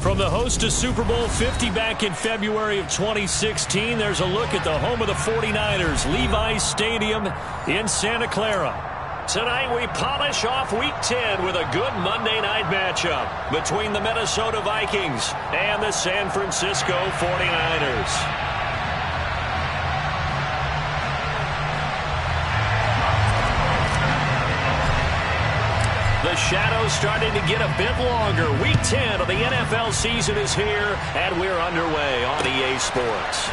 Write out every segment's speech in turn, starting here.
From the host to Super Bowl 50 back in February of 2016, there's a look at the home of the 49ers, Levi's Stadium in Santa Clara. Tonight we polish off Week 10 with a good Monday night matchup between the Minnesota Vikings and the San Francisco 49ers. The shadow's starting to get a bit longer. Week 10 of the NFL season is here, and we're underway on EA Sports.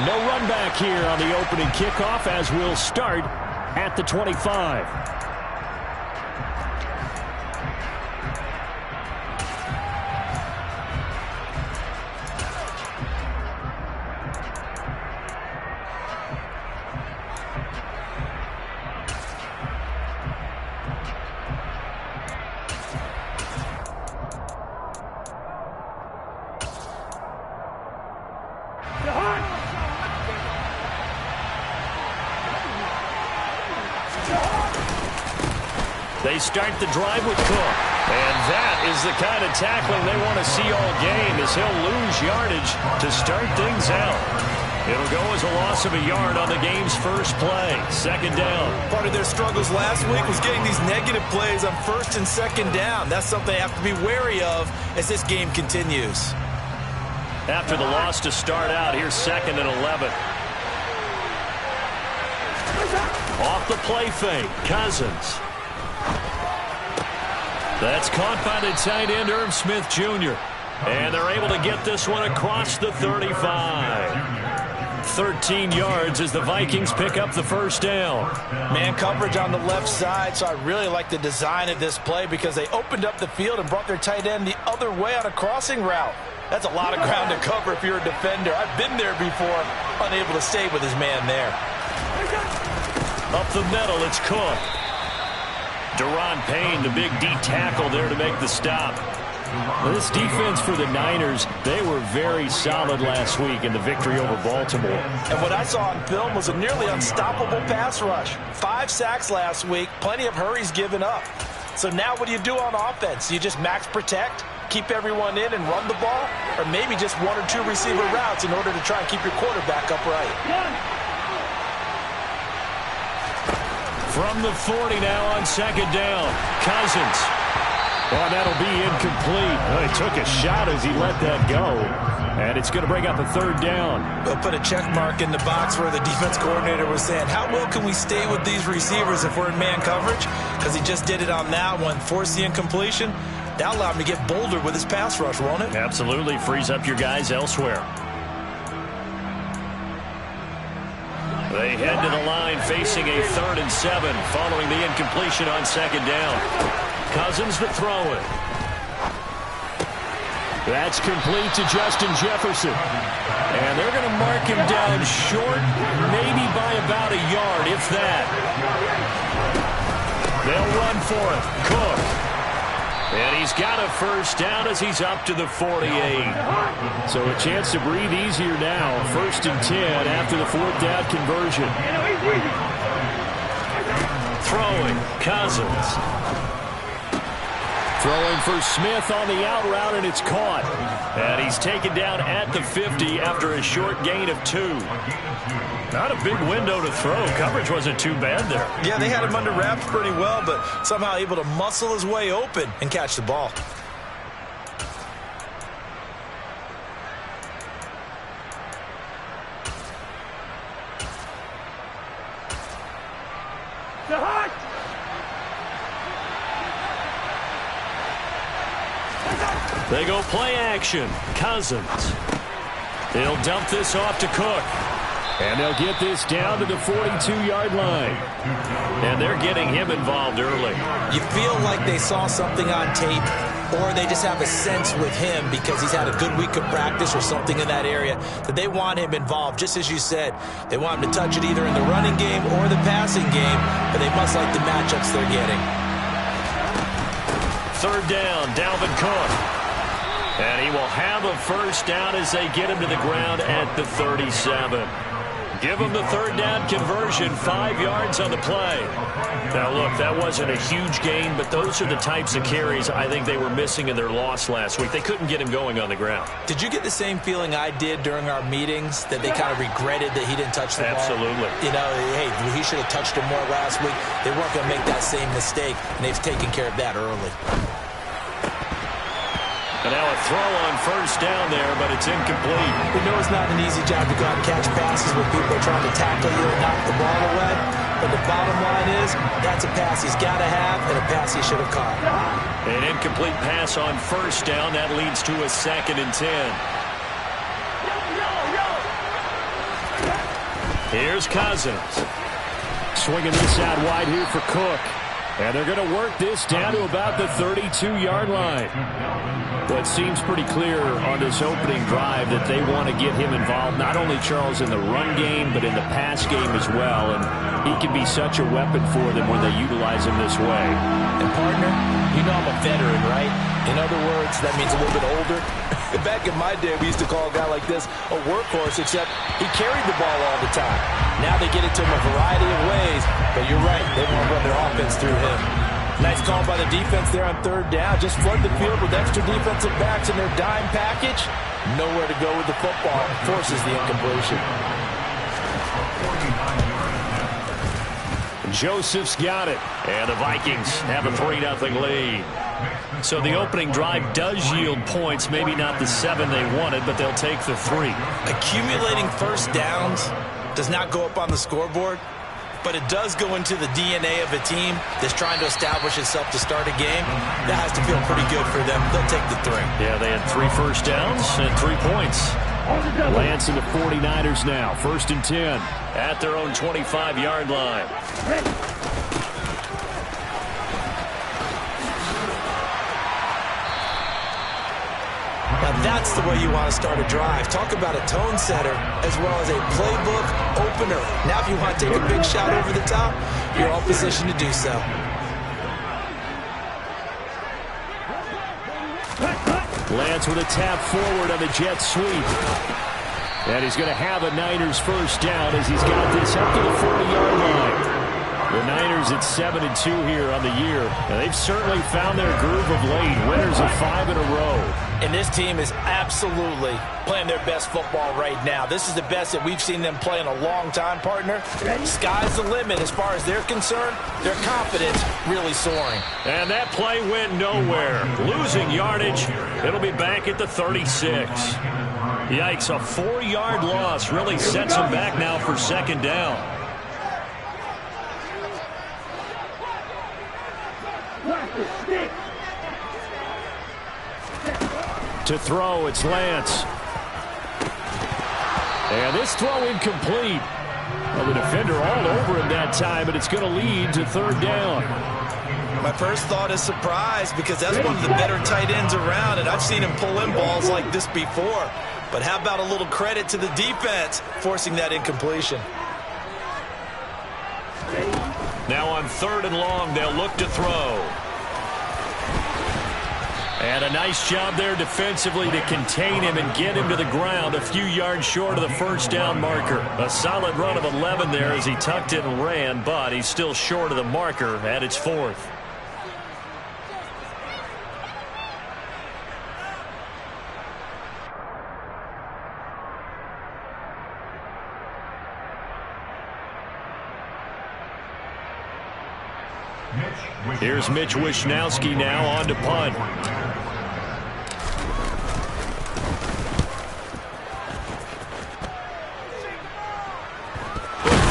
No run back here on the opening kickoff as we'll start at the 25. They start the drive with Cook. And that is the kind of tackling they want to see all game, as he'll lose yardage to start things out. It'll go as a loss of a yard on the game's first play. Second down. Part of their struggles last week was getting these negative plays on first and second down. That's something they have to be wary of as this game continues. After the loss to start out, here's 2nd and 11. Off the play fake, Cousins. That's caught by the tight end, Irv Smith Jr. And they're able to get this one across the 35. 13 yards as the Vikings pick up the first down. Man coverage on the left side, so I really like the design of this play because they opened up the field and brought their tight end the other way on a crossing route. That's a lot of ground to cover if you're a defender. I've been there before, unable to stay with his man there. Up the middle, it's Cook. Daron Payne, the big D tackle there to make the stop. This defense for the Niners, they were very solid last week in the victory over Baltimore. And what I saw on film was a nearly unstoppable pass rush. 5 sacks last week, plenty of hurries given up. So now what do you do on offense? You just max protect, keep everyone in and run the ball, or maybe just 1 or 2 receiver routes in order to try and keep your quarterback upright. From the 40 now on second down. Cousins. Oh, that'll be incomplete. Oh, he took a shot as he let that go. And it's going to bring up a third down. We'll put a check mark in the box where the defense coordinator was saying, how well can we stay with these receivers if we're in man coverage? Because he just did it on that one, forced the incompletion. That allowed him to get bolder with his pass rush, won't it? Absolutely. Frees up your guys elsewhere. They head to the line facing a 3rd and 7 following the incompletion on second down. Cousins to throw it. That's complete to Justin Jefferson. And they're going to mark him down short, maybe by about a yard, if that. They'll run for it. Cook. And he's got a first down as he's up to the 48. So a chance to breathe easier now. 1st and 10 after the 4th down conversion. Throwing, Cousins. Throwing for Smith on the out route, and it's caught. And he's taken down at the 50 after a short gain of 2. Not a big window to throw. Coverage wasn't too bad there. Yeah, they had him under wraps pretty well, but somehow able to muscle his way open and catch the ball. They go play action. Cousins. They'll dump this off to Cook. And they'll get this down to the 42-yard line. And they're getting him involved early. You feel like they saw something on tape, or they just have a sense with him because he's had a good week of practice or something in that area that they want him involved. Just as you said, they want him to touch it either in the running game or the passing game, but they must like the matchups they're getting. 3rd down, Dalvin Cook. And he will have a first down as they get him to the ground at the 37. Give them the third down conversion, 5 yards on the play. Now, look, that wasn't a huge gain, but those are the types of carries I think they were missing in their loss last week. They couldn't get him going on the ground. Did you get the same feeling I did during our meetings, that they kind of regretted that he didn't touch the ball? Absolutely. You know, hey, he should have touched him more last week. They weren't going to make that same mistake, and they've taken care of that early. And now a throw on first down there, but it's incomplete. We know it's not an easy job to go out and catch passes when people are trying to tackle you and knock the ball away. But the bottom line is, that's a pass he's got to have and a pass he should have caught. An incomplete pass on first down. That leads to a 2nd and 10. Here's Cousins. Swinging this out wide here for Cook. And they're going to work this down to about the 32-yard line. Well, it seems pretty clear on this opening drive that they want to get him involved, not only, Charles, in the run game, but in the pass game as well. And he can be such a weapon for them when they utilize him this way. And, partner, you know I'm a veteran, right? In other words, that means a little bit older. Back in my day, we used to call a guy like this a workhorse, except he carried the ball all the time. Now they get it to him a variety of ways, but you're right, they want to run their offense through him. Nice call by the defense there on third down. Just flood the field with extra defensive backs in their dime package. Nowhere to go with the football. Forces the incompletion. Joseph's got it. And the Vikings have a 3-0 lead. So the opening drive does yield points. Maybe not the 7 they wanted, but they'll take the 3. Accumulating first downs does not go up on the scoreboard, but it does go into the DNA of a team that's trying to establish itself to start a game. That has to feel pretty good for them. They'll take the 3. Yeah, they had 3 first downs and 3 points. Lance and the 49ers now. 1st and 10 at their own 25-yard line. Now that's the way you want to start a drive. Talk about a tone setter as well as a playbook opener. Now if you want to take a big shot over the top, you're all positioned to do so. Lance with a tap forward on the jet sweep. And he's going to have a Niners first down as he's got this up to the 40-yard line. The Niners at 7-2 here on the year. And they've certainly found their groove of late. Winners of 5 in a row. And this team is absolutely playing their best football right now. This is the best that we've seen them play in a long time, partner. Sky's the limit as far as they're concerned. Their confidence really soaring. And that play went nowhere. Losing yardage. It'll be back at the 36. Yikes, a 4-yard loss really sets them back now for 2nd down. To throw, it's Lance. And this throw incomplete. Well, the defender all over him that time, but it's going to lead to 3rd down. My first thought is surprise, because that's one of the better tight ends around, and I've seen him pull in balls like this before. But how about a little credit to the defense forcing that incompletion? Now on 3rd and long, they'll look to throw. And a nice job there defensively to contain him and get him to the ground a few yards short of the first down marker. A solid run of 11 there as he tucked it and ran, but he's still short of the marker at its 4th. Here's Mitch Wishnowsky now on to punt.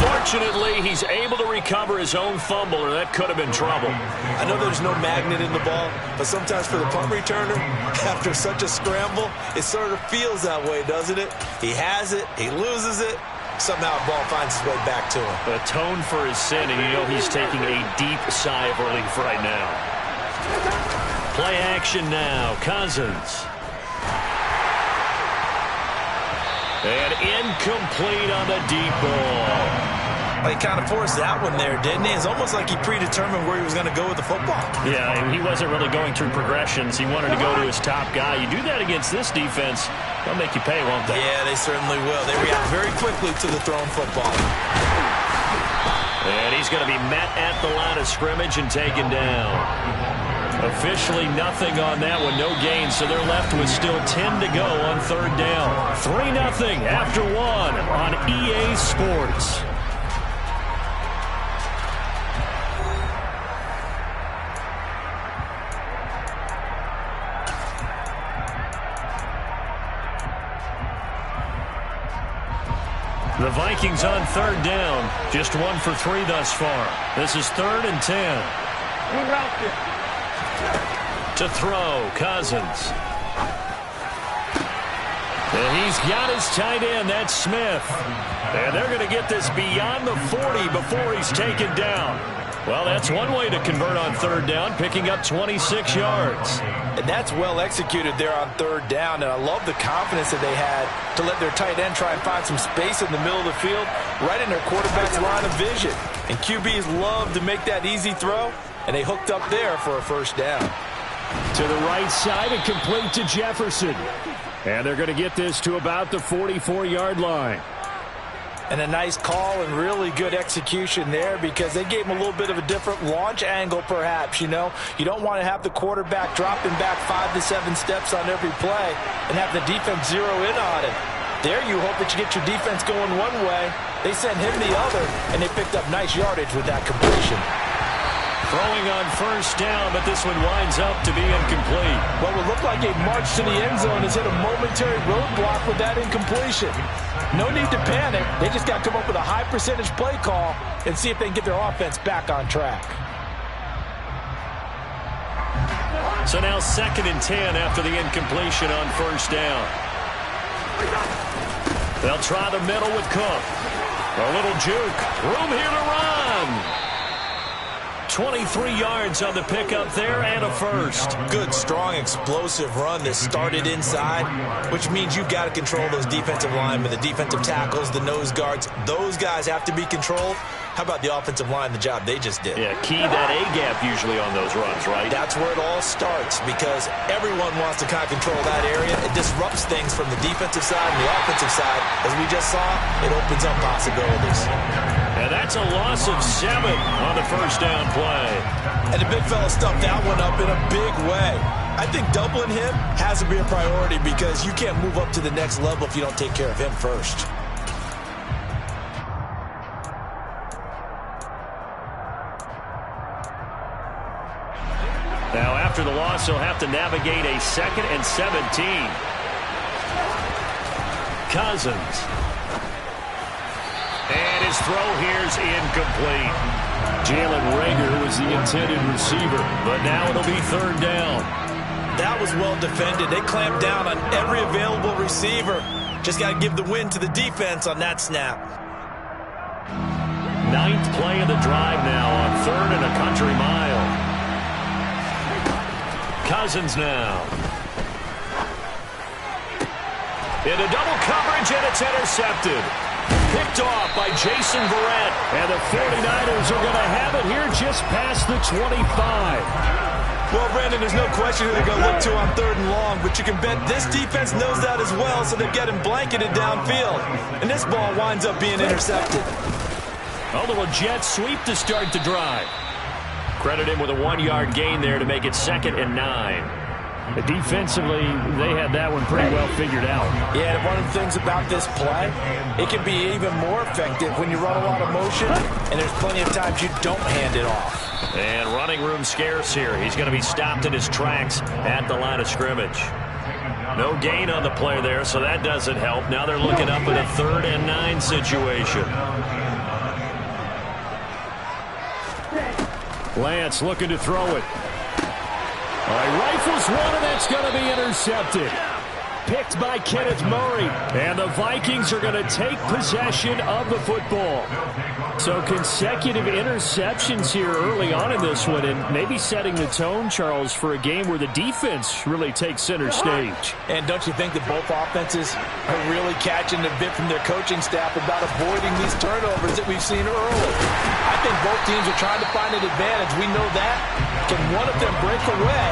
Fortunately, he's able to recover his own fumble, or that could have been trouble. I know there's no magnet in the ball, but sometimes for the punt returner, after such a scramble, it sort of feels that way, doesn't it? He has it, he loses it, somehow the ball finds its way back to him. Atone for his sin, and you know he's taking a deep sigh of relief right now. Play action now, Cousins. And incomplete on the deep ball. He kind of forced that one there, didn't he? It's almost like he predetermined where he was going to go with the football. Yeah, he wasn't really going through progressions. He wanted to go to his top guy. You do that against this defense, they'll make you pay, won't they? Yeah, they certainly will. They react very quickly to the thrown football. And he's going to be met at the line of scrimmage and taken down. Officially nothing on that one, no gain, so they're left with still 10 to go on third down. 3-0 after one on EA Sports. The Vikings on third down, just 1 for 3 thus far. This is 3rd and 10. To throw, Cousins. And he's got his tight end, that's Smith. And they're going to get this beyond the 40 before he's taken down. Well, that's one way to convert on third down, picking up 26 yards. And that's well executed there on third down, and I love the confidence that they had to let their tight end try and find some space in the middle of the field, right in their quarterback's line of vision. And QBs love to make that easy throw, and they hooked up there for a first down. To the right side and complete to Jefferson. And they're going to get this to about the 44-yard line. And a nice call and really good execution there because they gave him a little bit of a different launch angle perhaps, you know. You don't want to have the quarterback dropping back 5 to 7 steps on every play and have the defense zero in on it. There you hope that you get your defense going one way. They sent him the other, and they picked up nice yardage with that completion. Throwing on first down, but this one winds up to be incomplete. What would look like a march to the end zone has hit a momentary roadblock with that incompletion. No need to panic. They just got to come up with a high percentage play call and see if they can get their offense back on track. So now 2nd and 10 after the incompletion on first down. They'll try the middle with Cook. A little juke. Room here to run. 23 yards on the pickup there and a first. Good, strong, explosive run that started inside, which means you've got to control those defensive linemen, the defensive tackles, the nose guards. Those guys have to be controlled. How about the offensive line, the job they just did? Yeah, key that A-gap usually on those runs, right? That's where it all starts because everyone wants to kind of control that area. It disrupts things from the defensive side and the offensive side. As we just saw, it opens up possibilities. And that's a loss of 7 on the first down play. And the big fella stuffed that one up in a big way. I think doubling him has to be a priority because you can't move up to the next level if you don't take care of him first. Now, after the loss, he'll have to navigate a 2nd and 17. Cousins. And his throw here's incomplete. Jalen Reagor was the intended receiver, but now it'll be third down. That was well defended. They clamped down on every available receiver. Just got to give the win to the defense on that snap. 9th play of the drive now on 3rd and a country mile. Cousins now. Into double coverage, and it's intercepted. Picked off by Jason Verrett. And the 49ers are going to have it here just past the 25. Well, Brandon, there's no question who they're going to look to on 3rd and long, but you can bet this defense knows that as well, so they're getting blanketed downfield. And this ball winds up being intercepted. A little jet sweep to start the drive. Credit him with a 1-yard gain there to make it 2nd and 9. Defensively, they had that one pretty well figured out. Yeah, and one of the things about this play, it can be even more effective when you run a lot of motion, and there's plenty of times you don't hand it off. And running room scarce here. He's going to be stopped in his tracks at the line of scrimmage. No gain on the play there, so that doesn't help. Now they're looking up at a 3rd and 9 situation. Lance looking to throw it. All right, rifles one, and that's going to be intercepted. picked by Kenneth Murray. And the Vikings are going to take possession of the football. So consecutive interceptions here early on in this one, and maybe setting the tone, Charles, for a game where the defense really takes center stage. And don't you think that both offenses are really catching a bit from their coaching staff about avoiding these turnovers that we've seen early? I think both teams are trying to find an advantage. We know that. Can one of them break away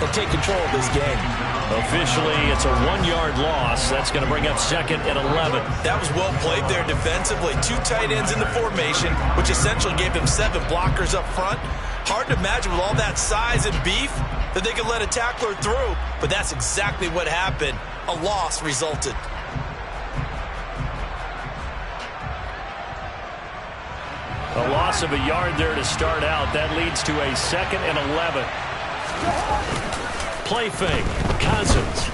and take control of this game? Officially, it's a 1-yard loss. That's going to bring up 2nd and 11. That was well played there defensively. 2 tight ends in the formation, which essentially gave them 7 blockers up front. Hard to imagine with all that size and beef that they could let a tackler through, but that's exactly what happened. A loss resulted. A loss of a yard there to start out. That leads to a 2nd and 11. Play fake. Cousins.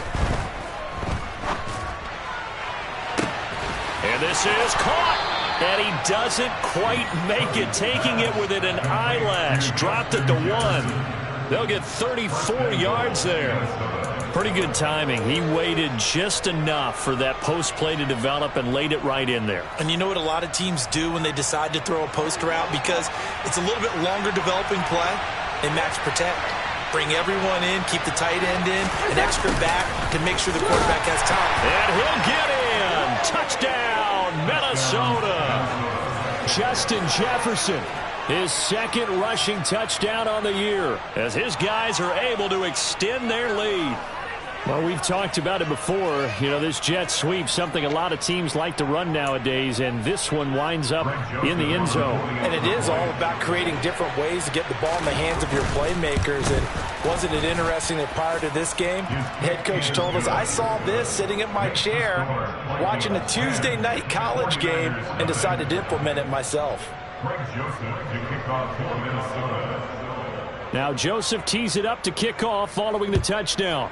And this is caught. And he doesn't quite make it. Taking it within an eyelash. Dropped it to 1. They'll get 34 yards there. Pretty good timing. He waited just enough for that post play to develop and laid it right in there. And you know what a lot of teams do when they decide to throw a post route? Because it's a little bit longer developing play. They max protect. Bring everyone in, keep the tight end in, an extra back to make sure the quarterback has time. And he'll get in. Touchdown, Minnesota. Justin Jefferson, his 2nd rushing touchdown on the year, as his guys are able to extend their lead. Well, we've talked about it before. You know, this jet sweep, something a lot of teams like to run nowadays, and this one winds up in the end zone. And it is all about creating different ways to get the ball in the hands of your playmakers. And wasn't it interesting that prior to this game, head coach told us, I saw this sitting in my chair watching a Tuesday night college game and decided to implement it myself. Now Joseph tees it up to kick off following the touchdown.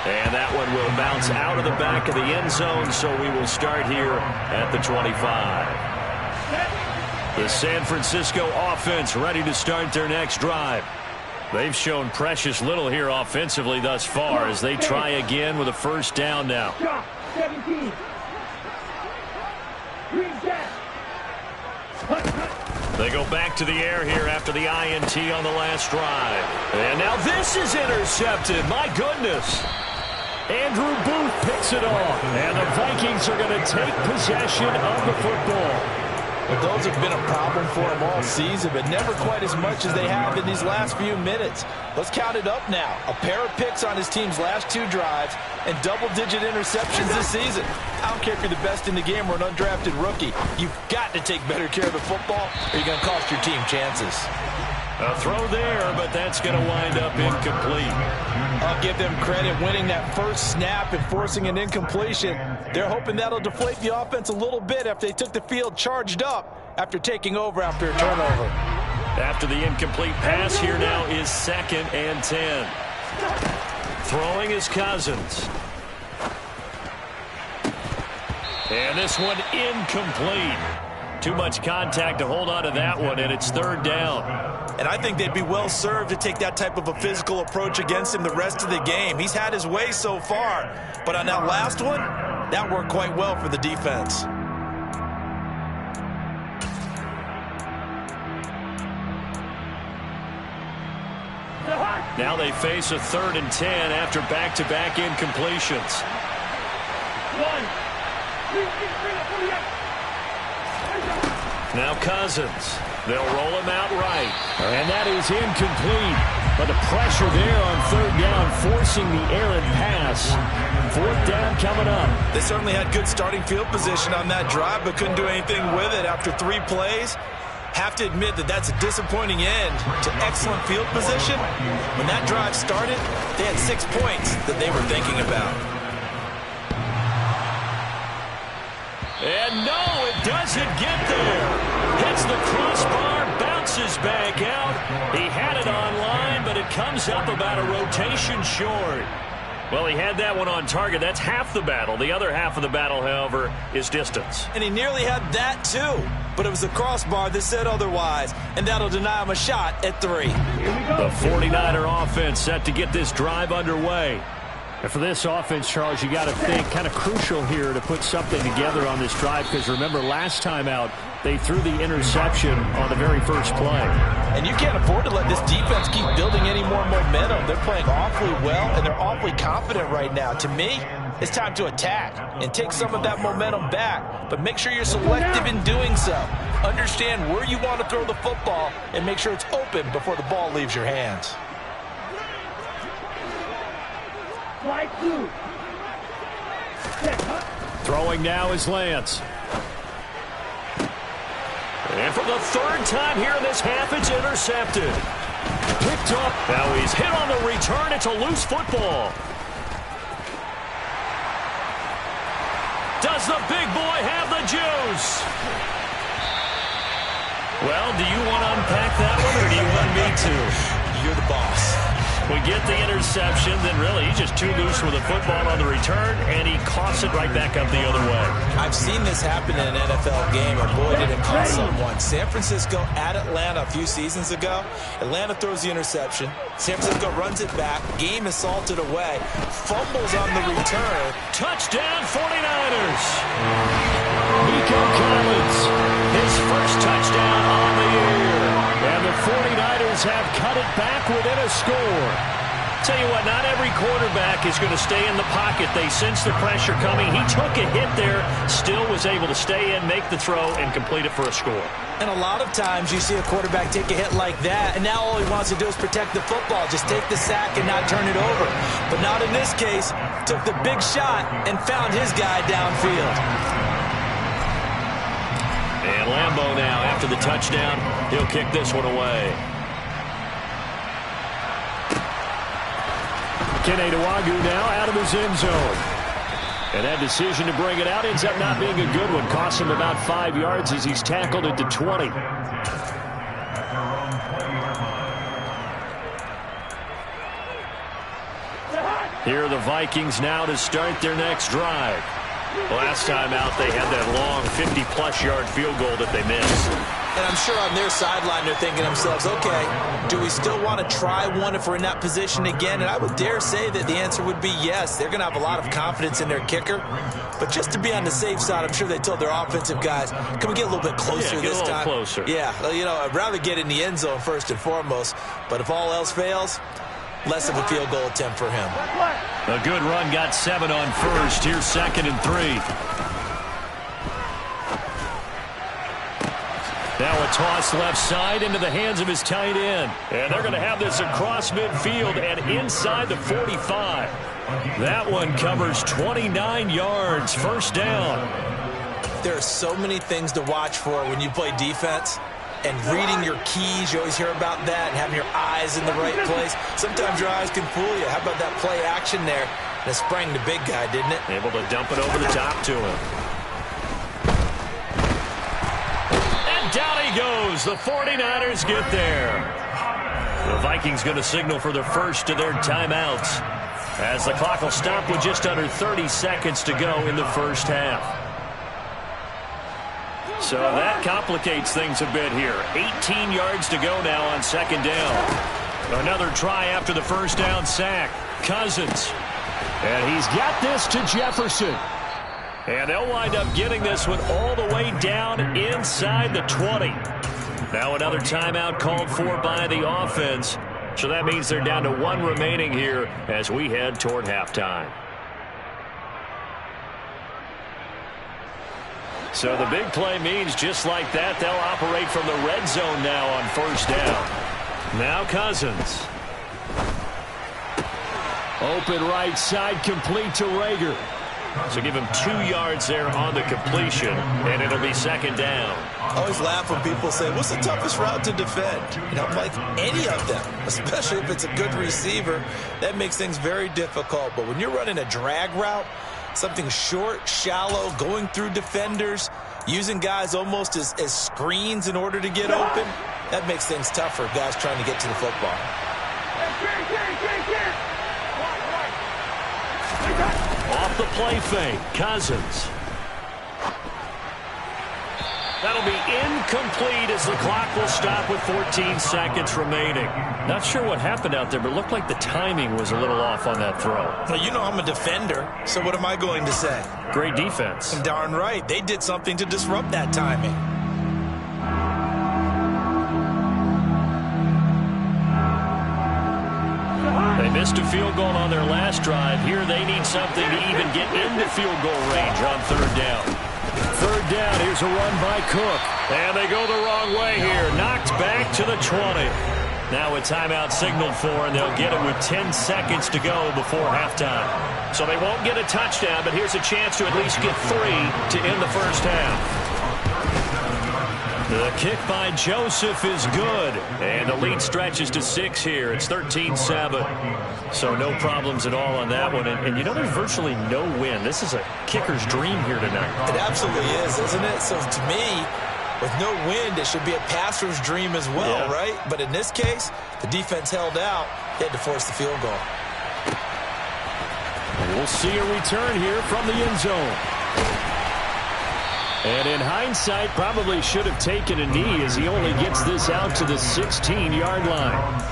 And that one will bounce out of the back of the end zone, so we will start here at the 25. The San Francisco offense ready to start their next drive. They've shown precious little here offensively thus far as they try again with a first down now. 17. They go back to the air here after the INT on the last drive. And now this is intercepted. My goodness. Andrew Booth picks it off. And the Vikings are going to take possession of the football. Well, those have been a problem for them all season, but never quite as much as they have in these last few minutes. Let's count it up now. A pair of picks on his team's last 2 drives and double-digit interceptions this season. I don't care if you're the best in the game or an undrafted rookie. You've got to take better care of the football or you're going to cost your team chances. A throw there, but that's going to wind up incomplete. I'll give them credit winning that first snap and forcing an incompletion. They're hoping that'll deflate the offense a little bit after they took the field charged up after taking over after a turnover. After the incomplete pass, here now is 2nd and 10. Throwing is Cousins. And this one incomplete. Too much contact to hold on to that one, and it's 3rd down. And I think they'd be well served to take that type of a physical approach against him the rest of the game. He's had his way so far, but on that last one, that worked quite well for the defense. Now they face a 3rd and 10 after back-to-back incompletions. 1. Now Cousins. They'll roll him out right. And that is incomplete. But the pressure there on 3rd down, forcing the errant pass. 4th down coming up. They certainly had good starting field position on that drive, but couldn't do anything with it after 3 plays. Have to admit that that's a disappointing end to excellent field position. When that drive started, they had 6 points that they were thinking about. And no, it doesn't get there. Hits the crossbar, bounces back out. He had it on line, but it comes up about a rotation short. Well, he had that one on target. That's half the battle. The other half of the battle, however, is distance. And he nearly had that, too. But it was the crossbar that said otherwise. And that'll deny him a shot at 3. The 49er offense set to get this drive underway. And for this offense, Charles, you got to think kind of crucial here to put something together on this drive, because remember last time out they threw the interception on the very first play. And you can't afford to let this defense keep building any more momentum. They're playing awfully well, and they're awfully confident right now. To me, it's time to attack and take some of that momentum back, but make sure you're selective in doing so. Understand where you want to throw the football and make sure it's open before the ball leaves your hands. Throwing now is Lance. And for the third time here in this half, it's intercepted. Picked up. Now he's hit on the return. It's a loose football. Does the big boy have the juice? Well, do you want to unpack that one, or do you want me to? You're the boss. We get the interception, then really he's just too loose with the football on the return, and he coughs it right back up the other way. I've seen this happen in an NFL game, and boy, did it cost someone. San Francisco at Atlanta a few seasons ago. Atlanta throws the interception. San Francisco runs it back. Game is salted away. Fumbles on the return. Touchdown 49ers. Nico Collins, his first touchdown on the year. And the 49ers have cut it back within a score. Tell you what, not every quarterback is going to stay in the pocket. They sense the pressure coming. He took a hit there, still was able to stay in, make the throw, and complete it for a score. And a lot of times you see a quarterback take a hit like that, and now all he wants to do is protect the football. Just take the sack and not turn it over. But not in this case. Took the big shot and found his guy downfield. And Lambeau now, after the touchdown, he'll kick this one away. Kene Nwangwu now out of his end zone. And that decision to bring it out ends up not being a good one. Costs him about 5 yards as he's tackled it to 20. Here are the Vikings now to start their next drive. Last time out, they had that long 50-plus yard field goal that they missed. And I'm sure on their sideline they're thinking to themselves, okay, do we still want to try one if we're in that position again? And I would dare say that the answer would be yes. They're going to have a lot of confidence in their kicker. But just to be on the safe side, I'm sure they told their offensive guys, can we get a little bit closer this time? Closer. Yeah, you know, I'd rather get in the end zone first and foremost. But if all else fails, less of a field goal attempt for him. A good run, got 7 on first. Here's 2nd and 3. Now a toss left side into the hands of his tight end. And they're going to have this across midfield and inside the 45. That one covers 29 yards. First down. There are so many things to watch for when you play defense. And reading your keys, you always hear about that, and having your eyes in the right place. Sometimes your eyes can fool you. How about that play action there? And it sprang the big guy, didn't it? Able to dump it over the top to him. And down he goes. The 49ers get there. The Vikings going to signal for the first of their timeouts, as the clock will stop with just under 30 seconds to go in the first half. So that complicates things a bit here. 18 yards to go now on 2nd down. Another try after the first down sack. Cousins. And he's got this to Jefferson. And they'll wind up getting this one all the way down inside the 20. Now another timeout called for by the offense. So that means they're down to 1 remaining here as we head toward halftime. So the big play means just like that, they'll operate from the red zone now on first down. Now Cousins. Open right side, complete to Rager. So give him 2 yards there on the completion, and it'll be 2nd down. I always laugh when people say, what's the toughest route to defend? You know, like any of them, especially if it's a good receiver, that makes things very difficult. But when you're running a drag route, something short, shallow, going through defenders, using guys almost as screens in order to get open, that makes things tough for guys trying to get to the football. off the play fake. Cousins. That'll be incomplete as the clock will stop with 14 seconds remaining. Not sure what happened out there, but it looked like the timing was a little off on that throw. Well, you know I'm a defender, so what am I going to say? Great defense. Darn right. They did something to disrupt that timing. They missed a field goal on their last drive. Here they need something to even get into field goal range on third down. Third down, here's a run by Cook. And they go the wrong way here. Knocked back to the 20. Now a timeout signaled for, and they'll get it with 10 seconds to go before halftime. So they won't get a touchdown, but here's a chance to at least get 3 to end the first half. The kick by Joseph is good, and the lead stretches to 6 here. It's 13-7. So no problems at all on that one. And you know, there's virtually no win. This is a kicker's dream here tonight. It absolutely is, isn't it? So to me, with no wind, it should be a passer's dream as well, right? But in this case, the defense held out. They had to force the field goal. And we'll see a return here from the end zone. And in hindsight, probably should have taken a knee as he only gets this out to the 16-yard line.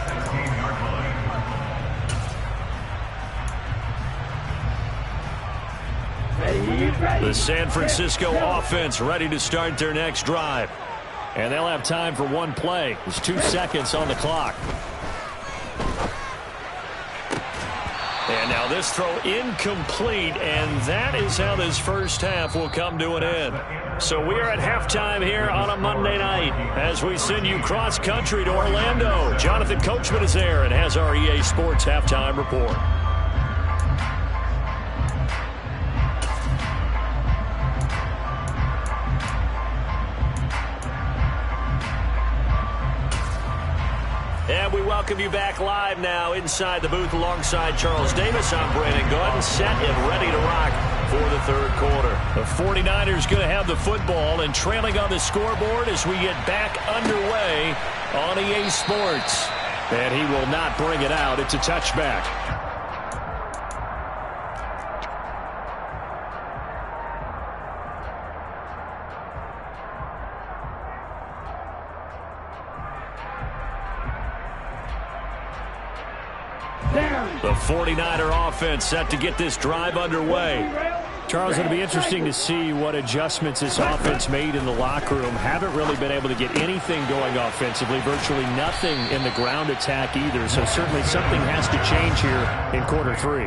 The San Francisco offense ready to start their next drive. And they'll have time for one play. There's 2 seconds on the clock. And now this throw incomplete, and that is how this first half will come to an end. So we are at halftime here on a Monday night as we send you cross-country to Orlando. Jonathan Coachman is there and has our EA Sports halftime report. And we welcome you back live now inside the booth alongside Charles Davis. I'm Brandon Gaudin, set and ready to rock for the third quarter. The 49ers going to have the football and trailing on the scoreboard as we get back underway on EA Sports. And he will not bring it out. It's a touchback. The 49er offense set to get this drive underway. Charles, it'll be interesting to see what adjustments this offense made in the locker room. Haven't really been able to get anything going offensively, virtually nothing in the ground attack either. So certainly something has to change here in quarter 3.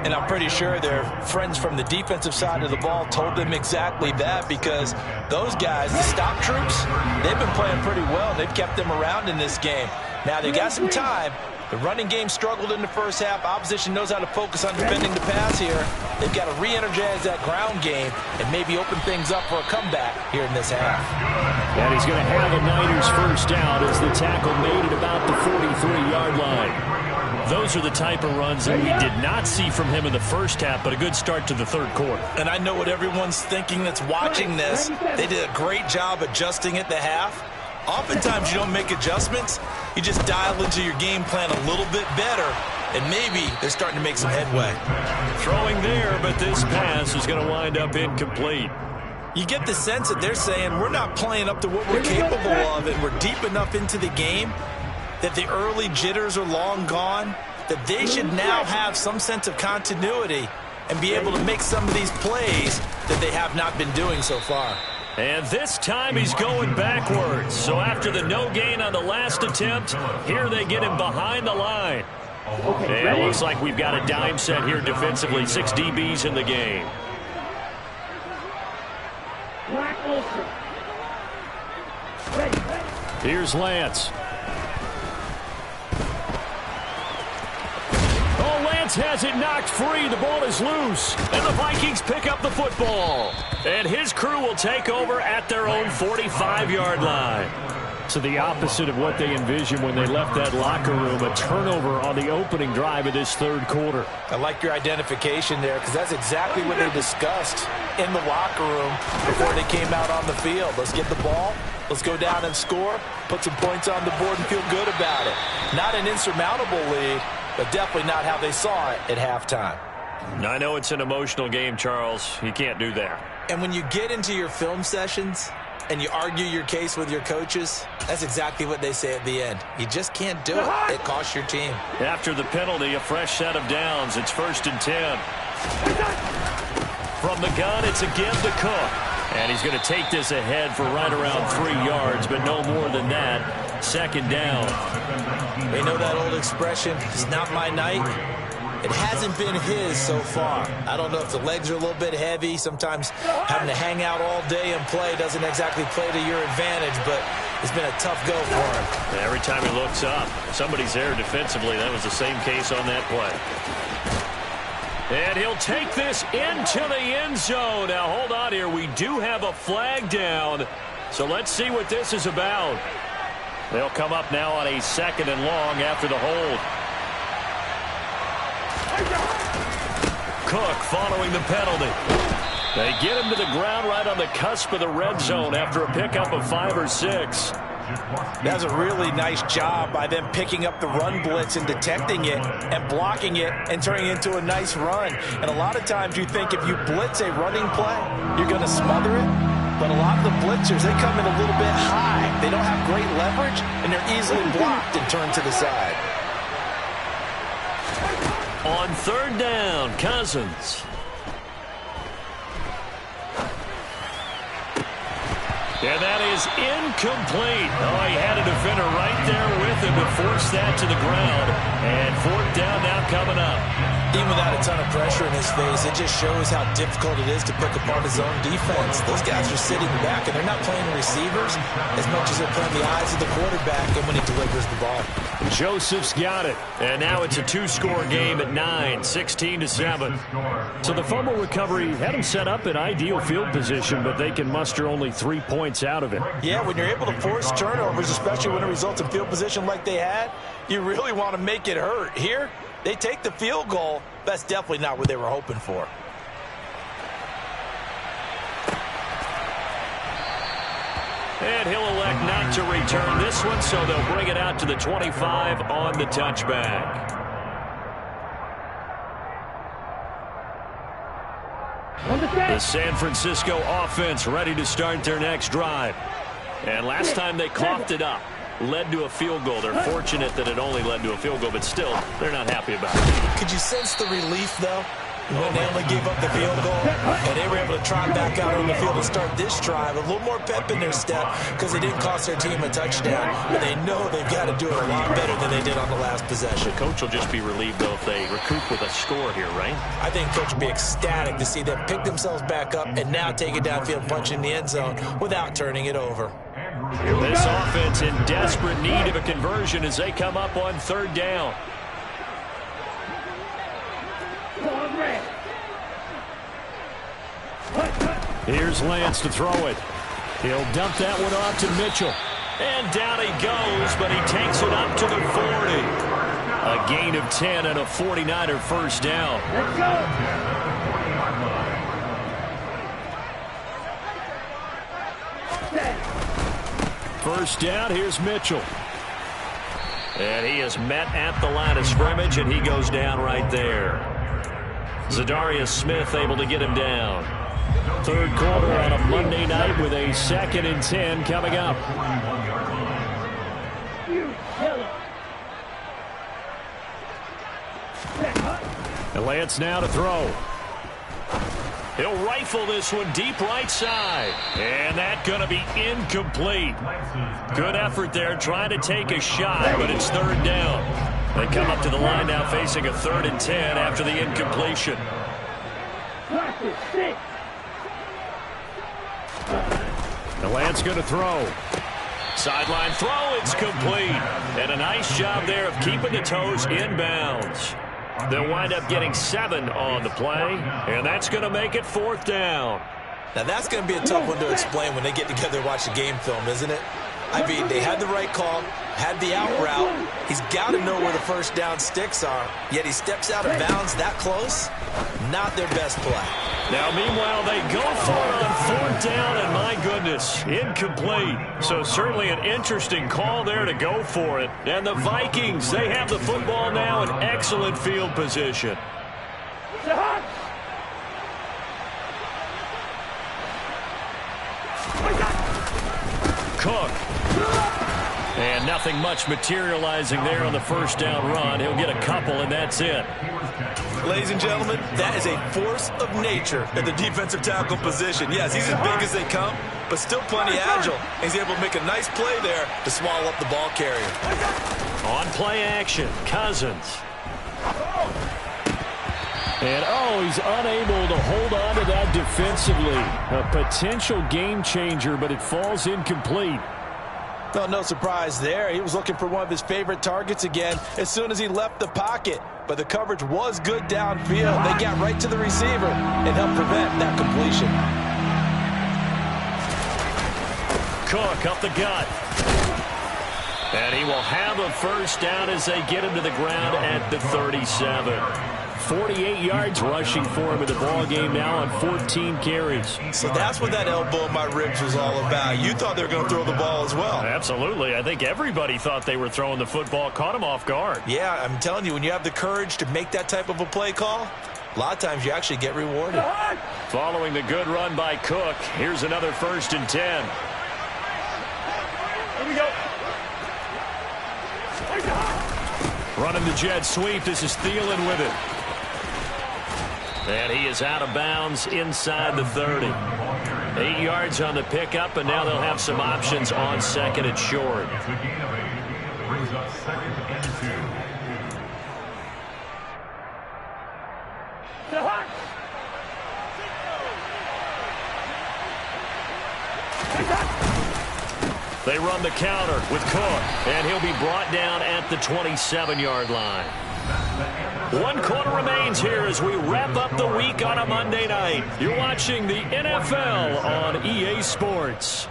And I'm pretty sure their friends from the defensive side of the ball told them exactly that, because those guys, the stop troops, they've been playing pretty well. They've kept them around in this game. Now they've got some time. The running game struggled in the first half. Opposition knows how to focus on defending the pass here. They've got to re-energize that ground game and maybe open things up for a comeback here in this half. And he's going to have a Niners first down as the tackle made at about the 43-yard line. Those are the type of runs that we did not see from him in the first half, but a good start to the third quarter. And I know what everyone's thinking that's watching this. They did a great job adjusting at the half. Oftentimes you don't make adjustments. You just dial into your game plan a little bit better, and maybe they're starting to make some headway. Throwing there, but this pass is going to wind up incomplete. You get the sense that they're saying we're not playing up to what we're capable of, and we're deep enough into the game that the early jitters are long gone, that they should now have some sense of continuity and be able to make some of these plays that they have not been doing so far. And this time he's going backwards. So after the no gain on the last attempt, here they get him behind the line. And it looks like we've got a dime set here defensively. 6 DBs in the game. Here's Lance. Oh, Lance has it knocked free. The ball is loose. And the Vikings pick up the football. And his crew will take over at their own 45-yard line. So the opposite of what they envisioned when they left that locker room, a turnover on the opening drive of this third quarter. I like your identification there, because that's exactly what they discussed in the locker room before they came out on the field. Let's get the ball. Let's go down and score, put some points on the board and feel good about it. Not an insurmountable lead, but definitely not how they saw it at halftime. I know it's an emotional game, Charles. You can't do that. And when you get into your film sessions and you argue your case with your coaches, that's exactly what they say at the end. You just can't do it. It costs your team. After the penalty, a fresh set of downs. It's 1st and 10. From the gun, it's again to Cook. And he's going to take this ahead for right around 3 yards, but no more than that. 2nd down. They know that old expression, it's not my night. It hasn't been his so far. I don't know if the legs are a little bit heavy. Sometimes having to hang out all day and play doesn't exactly play to your advantage, but it's been a tough go for him. Every time he looks up, somebody's there defensively. That was the same case on that play. And he'll take this into the end zone. Now, hold on here. We do have a flag down, so let's see what this is about. They'll come up now on a 2nd and long after the hold. Cook following the penalty. They get him to the ground right on the cusp of the red zone after a pickup of 5 or 6. That's a really nice job by them picking up the run blitz and detecting it and blocking it and turning it into a nice run. And a lot of times you think if you blitz a running play, you're going to smother it. But a lot of the blitzers, they come in a little bit high. They don't have great leverage, and they're easily blocked and turned to the side. On 3rd down, Cousins. And that is incomplete. Oh, he had a defender right there with him to force that to the ground. And 4th down now coming up. Even without a ton of pressure in his face, it just shows how difficult it is to pick apart his own defense. Those guys are sitting back, and they're not playing receivers as much as they're playing the eyes of the quarterback and when he delivers the ball. Joseph's got it. And now it's a 2-score game at 9, 16-7. So the fumble recovery had him set up in ideal field position, but they can muster only 3 points out of it. Yeah, when you're able to force turnovers, especially when it results in field position like they had, you really want to make it hurt. Here, they take the field goal. That's definitely not what they were hoping for. And he'll elect not to return this one, so they'll bring it out to the 25 on the touchback. The San Francisco offense ready to start their next drive. And last time they coughed it up, led to a field goal. They're fortunate that it only led to a field goal, but still, they're not happy about it. Could you sense the relief, though, when they only gave up the field goal and they were able to trot back out on the field and start this drive? A little more pep in their step because it didn't cost their team a touchdown, but they know they've got to do it a lot better than they did on the last possession. The coach will just be relieved, though, if they recoup with a score here, right? I think coach will be ecstatic to see them pick themselves back up and now take it downfield, punch in the end zone without turning it over. This offense in desperate need of a conversion as they come up on 3rd down. Here's Lance to throw it. He'll dump that one off to Mitchell. And down he goes, but he takes it up to the 40. A gain of 10 and a 49er first down. Let's go. First down, here's Mitchell. And he is met at the line of scrimmage, and he goes down right there. Zadarius Smith able to get him down. 3rd quarter on a Monday night with a 2nd and 10 coming up. And Lance now to throw. He'll rifle this one deep right side. And that's going to be incomplete. Good effort there trying to take a shot, but it's 3rd down. They come up to the line now facing a 3rd and 10 after the incompletion. And Lance going to throw. Sideline throw, it's complete. And a nice job there of keeping the toes inbounds. They'll wind up getting 7 on the play, and that's going to make it 4th down. Now, that's going to be a tough one to explain when they get together and watch the game film, isn't it? I mean, they had the right call, had the out route. He's got to know where the first down sticks are, yet he steps out of bounds that close. Not their best play. Now, meanwhile, they go for it on 4th down, and my goodness, incomplete. So certainly an interesting call there to go for it. And the Vikings, they have the football now in excellent field position. Cook. And nothing much materializing there on the first down run. He'll get a couple, and that's it. Ladies and gentlemen, that is a force of nature at the defensive tackle position. Yes, he's as big as they come, but still plenty agile. He's able to make a nice play there to swallow up the ball carrier. On play action, Cousins. And, he's unable to hold on to that defensively. A potential game changer, but it falls incomplete. No surprise there. He was looking for one of his favorite targets again as soon as he left the pocket. But the coverage was good downfield. They got right to the receiver and helped prevent that completion. Cook up the gut. And he will have a first down as they get him to the ground at the 37. 48 yards rushing for him in the ball game now on 14 carries. So that's what that elbow in my ribs was all about. You thought they were going to throw the ball as well. Absolutely. I think everybody thought they were throwing the football, caught him off guard. Yeah, I'm telling you, when you have the courage to make that type of a play call, a lot of times you actually get rewarded. Following the good run by Cook, here's another 1st and 10. Here we go. Running the jet sweep. This is Thielen with it. And he is out of bounds inside the 30. 8 yards on the pickup, and now they'll have some options on 2nd and short. Brings up 2nd and 2. They run the counter with Cook, and he'll be brought down at the 27-yard line. 1 quarter remains here as we wrap up the week on a Monday night. You're watching the NFL on EA Sports.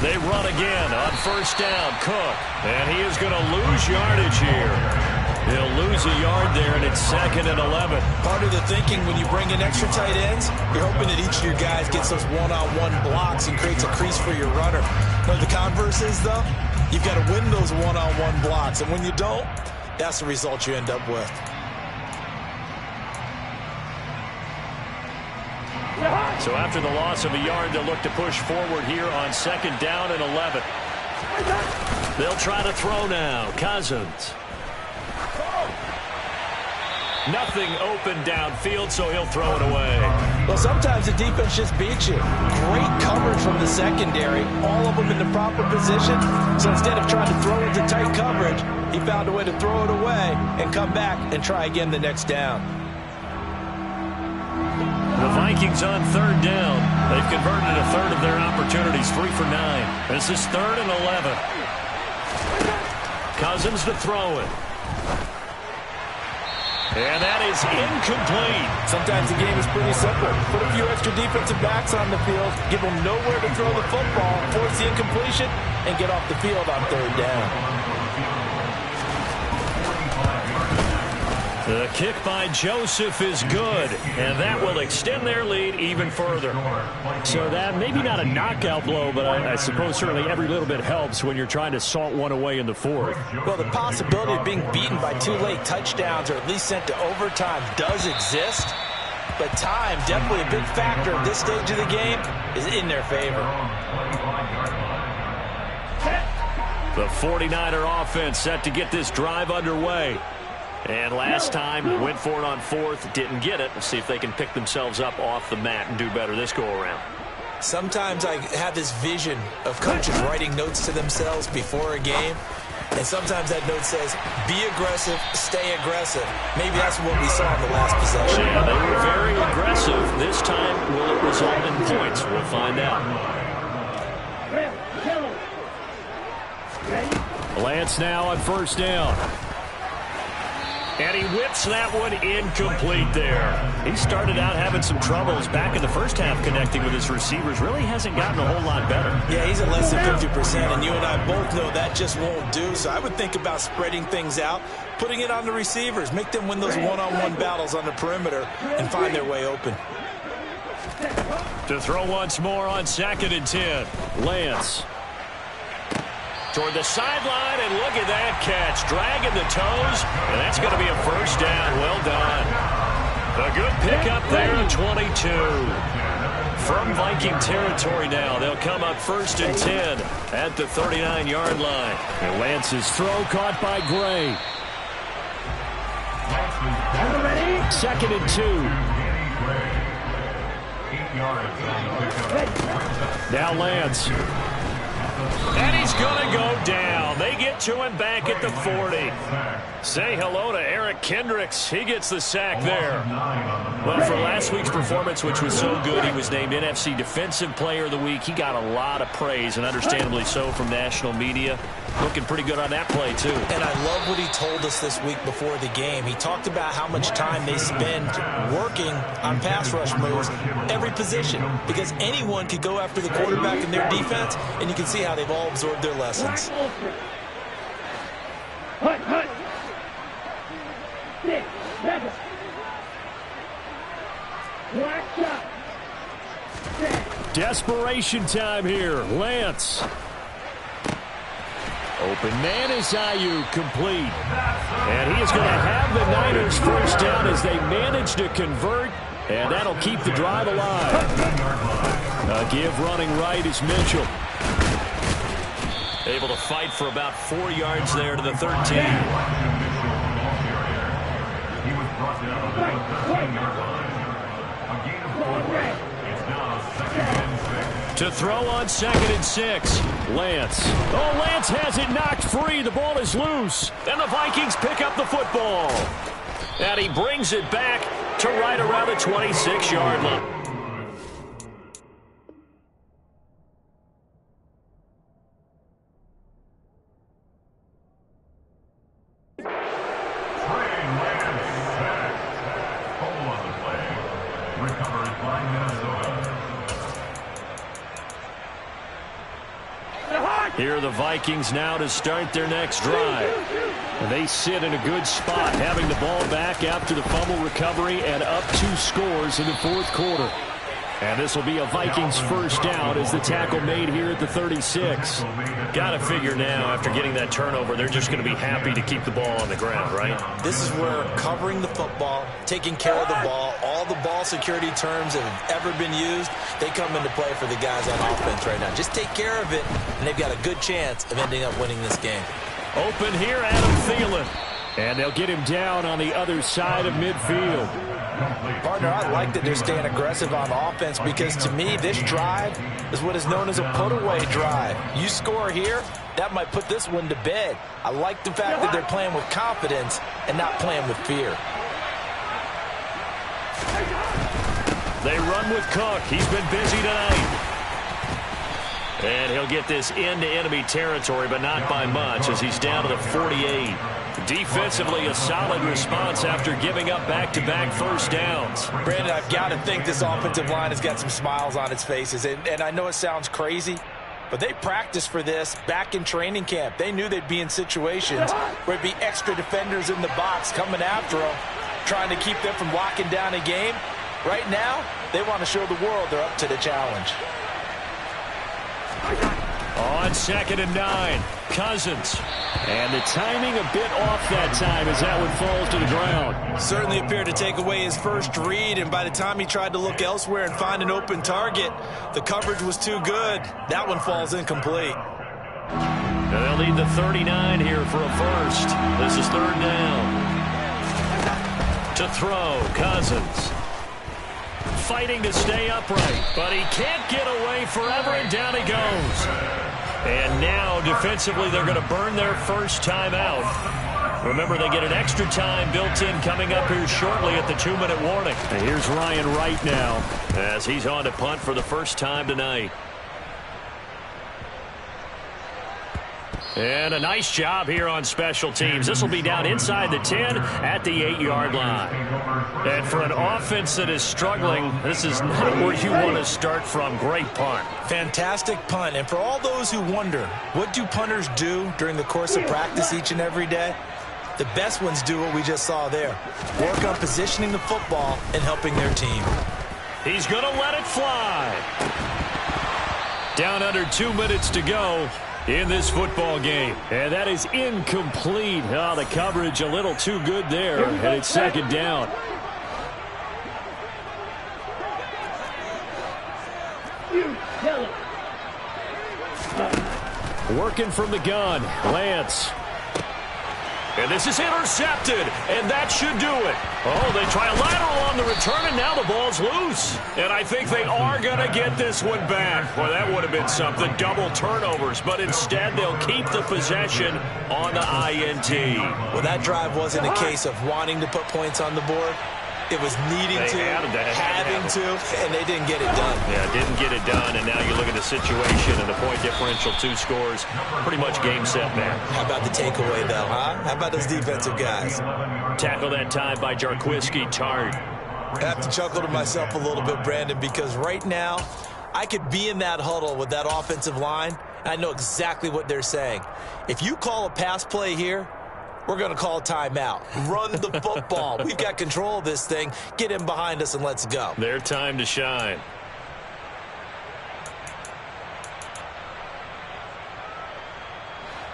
They run again on 1st down, Cook, and he is going to lose yardage here. He'll lose a yard there, and it's 2nd and 11. Part of the thinking when you bring in extra tight ends, you're hoping that each of your guys gets those one-on-one blocks and creates a crease for your runner. No, the converse is, though, you've got to win those one-on-one blocks, and when you don't, that's the result you end up with. So after the loss of a yard, they'll look to push forward here on 2nd down and 11. They'll try to throw now. Cousins. Nothing open downfield, so he'll throw it away. Well, sometimes the defense just beats you. Great coverage from the secondary, all of them in the proper position. So instead of trying to throw into tight coverage, he found a way to throw it away and come back and try again the next down. The Vikings on 3rd down. They've converted a third of their opportunities, 3 for 9. This is 3rd and 11. Cousins to throw it. And that is incomplete. Sometimes the game is pretty simple. Put a few extra defensive backs on the field, give them nowhere to throw the football, force the incompletion, and get off the field on 3rd down. The kick by Joseph is good, and that will extend their lead even further. So that maybe not a knockout blow, but I suppose certainly every little bit helps when you're trying to salt one away in the 4th. Well, the possibility of being beaten by 2 late touchdowns or at least sent to overtime does exist, but time, definitely a big factor at this stage of the game, is in their favor. The 49er offense set to get this drive underway. And last time, went for it on 4th, didn't get it. Let's see if they can pick themselves up off the mat and do better this go-around. Sometimes I have this vision of coaches writing notes to themselves before a game, and sometimes that note says, be aggressive, stay aggressive. Maybe that's what we saw in the last possession. Yeah, they were very aggressive. This time, will it result in points? We'll find out. Lance now on 1st down. And he whips that one incomplete there. He started out having some troubles back in the first half connecting with his receivers. Really hasn't gotten a whole lot better. Yeah, he's at less than 50%, and you and I both know that just won't do. So I would think about spreading things out, putting it on the receivers, make them win those one-on-one battles on the perimeter, and find their way open. To throw once more on 2nd and 10. Lance. toward the sideline, and look at that catch. Dragging the toes, and that's going to be a first down. Well done. A good pickup there at 22. From Viking territory now, they'll come up 1st and 10 at the 39-yard line. And Lance's throw caught by Gray. 2nd and 2. Now Lance. And he's going to go down. They get to him back at the 40. Say hello to Eric Kendricks. He gets the sack there. Well, for last week's performance, which was so good, he was named NFC Defensive Player of the Week. He got a lot of praise, and understandably so, from national media. Looking pretty good on that play, too. And I love what he told us this week before the game. He talked about how much time they spend working on pass rush moves, every position, because anyone could go after the quarterback in their defense, and you can see how they've all absorbed their lessons. Hut, hut. 6, 7. Black shot. Desperation time here. Lance. Open man is Ayuk, complete. And he is going to have the Niners first down as they manage to convert, and that'll keep the drive alive. A give running right is Mitchell. Able to fight for about 4 yards there to the 13. To throw on 2nd and 6. Lance. Oh, Lance has it knocked free. The ball is loose. And the Vikings pick up the football. And he brings it back to right around the 26-yard line. Here are the Vikings now to start their next drive. And they sit in a good spot, having the ball back after the fumble recovery and up 2 scores in the 4th quarter. And this will be a Vikings first down as the tackle made here at the 36. Got to figure now, after getting that turnover, they're just going to be happy to keep the ball on the ground, right? This is where covering the football, taking care of the ball, all the ball security terms that have ever been used, they come into play for the guys on offense right now. Just take care of it, and they've got a good chance of ending up winning this game. Open here, Adam Thielen. And they'll get him down on the other side of midfield. Partner, I like that they're staying aggressive on offense because, to me, this drive is what is known as a put-away drive. You score here, that might put this one to bed. I like the fact that they're playing with confidence and not playing with fear. They run with Cook. He's been busy tonight. And he'll get this into enemy territory, but not by much, as he's down to the 48. Defensively, a solid response after giving up back-to-back first downs. Brandon, I've got to think this offensive line has got some smiles on its faces. And I know it sounds crazy, but they practiced for this back in training camp. They knew they'd be in situations where it'd be extra defenders in the box coming after them, trying to keep them from locking down a game. Right now, they want to show the world they're up to the challenge. On 2nd and 9, Cousins. And the timing a bit off that time as that one falls to the ground. Certainly appeared to take away his first read, and by the time he tried to look elsewhere and find an open target, the coverage was too good. That one falls incomplete. They'll need the 39 here for a first. This is 3rd down. To throw, Cousins. Fighting to stay upright, but he can't get away forever, and down he goes. And now, defensively, they're going to burn their first time out. Remember, they get an extra time built in coming up here shortly at the 2-minute warning. And here's Ryan Wright now, as he's on to punt for the first time tonight. And a nice job here on special teams. This will be down inside the 10 at the 8-yard line. And for an offense that is struggling, this is not where you want to start from. Great punt. Fantastic punt. And for all those who wonder, what do punters do during the course of practice each and every day? The best ones do what we just saw there. Work on positioning the football and helping their team. He's going to let it fly. Down under 2 minutes to go. in this football game. And that is incomplete. Oh, the coverage a little too good there, and it's second down. Working from the gun, Lance. And this is intercepted, and that should do it. Oh, they try a lateral on the return, and now the ball's loose. And I think they are going to get this one back. Well, that would have been something, double turnovers. But instead, they'll keep the possession on the INT. Well, that drive wasn't a case of wanting to put points on the board. It was needing to, having to, and they didn't get it done. Yeah, didn't get it done, and now you look at the situation and the point differential, 2 scores, pretty much game, set, man. How about the takeaway, though, huh? How about those defensive guys? Tackle that time by Jarquiski Tartt. I have to chuckle to myself a little bit, Brandon, because right now I could be in that huddle with that offensive line, and I know exactly what they're saying. If you call a pass play here, we're going to call timeout. Run the football. We've got control of this thing. Get in behind us and let's go. Their time to shine.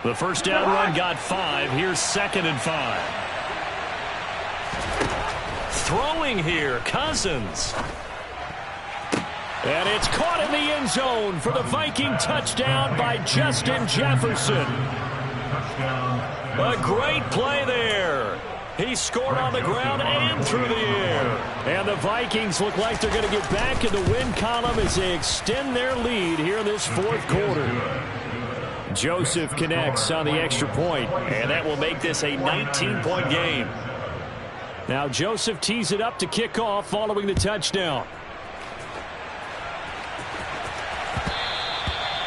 The first down run got 5. Here's 2nd and 5. Throwing here, Cousins. And it's caught in the end zone for the Viking touchdown by Justin Jefferson. A great play there. He scored on the ground and through the air. And the Vikings look like they're going to get back in the win column as they extend their lead here in this 4th quarter. Joseph connects on the extra point, and that will make this a 19-point game. Now Joseph tees it up to kick off following the touchdown.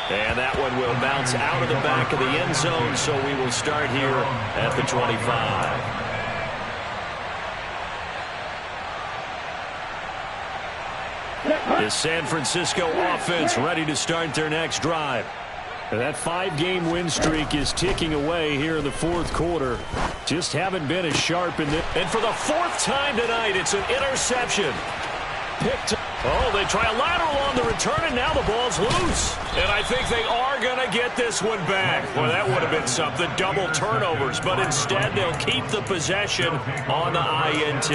And that one will bounce out of the back of the end zone, so we will start here at the 25. The San Francisco offense ready to start their next drive. And that 5-game win streak is ticking away here in the 4th quarter. Just haven't been as sharp in this. And for the 4th time tonight, it's an interception. Picked. Oh, they try a lateral on the return, and now the ball's loose. And I think they are going to get this one back. Well, that would have been something, double turnovers. But instead, they'll keep the possession on the INT.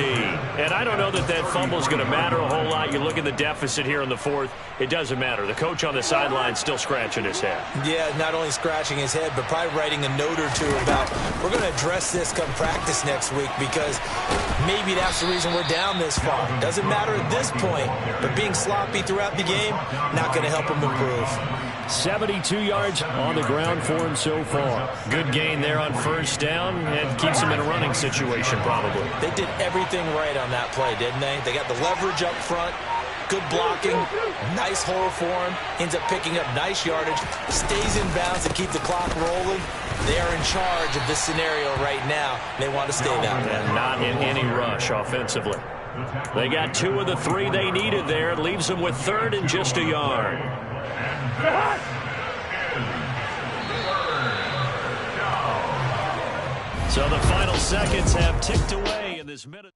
And I don't know that that fumble is going to matter a whole lot. You look at the deficit here in the 4th. It doesn't matter. The coach on the sideline still scratching his head. Yeah, not only scratching his head, but probably writing a note or two about we're going to address this come practice next week because maybe that's the reason we're down this far. Doesn't matter at this point. But being sloppy throughout the game, not going to help him improve. 72 yards on the ground for him so far. Good gain there on first down and keeps him in a running situation probably. They did everything right on that play, didn't they? They got the leverage up front, good blocking, nice hole for him, ends up picking up nice yardage, stays in bounds to keep the clock rolling. They are in charge of this scenario right now. They want to stay that way. And not in any rush offensively. They got 2 of the 3 they needed there. It leaves them with 3rd and just a yard. So the final seconds have ticked away in this minute.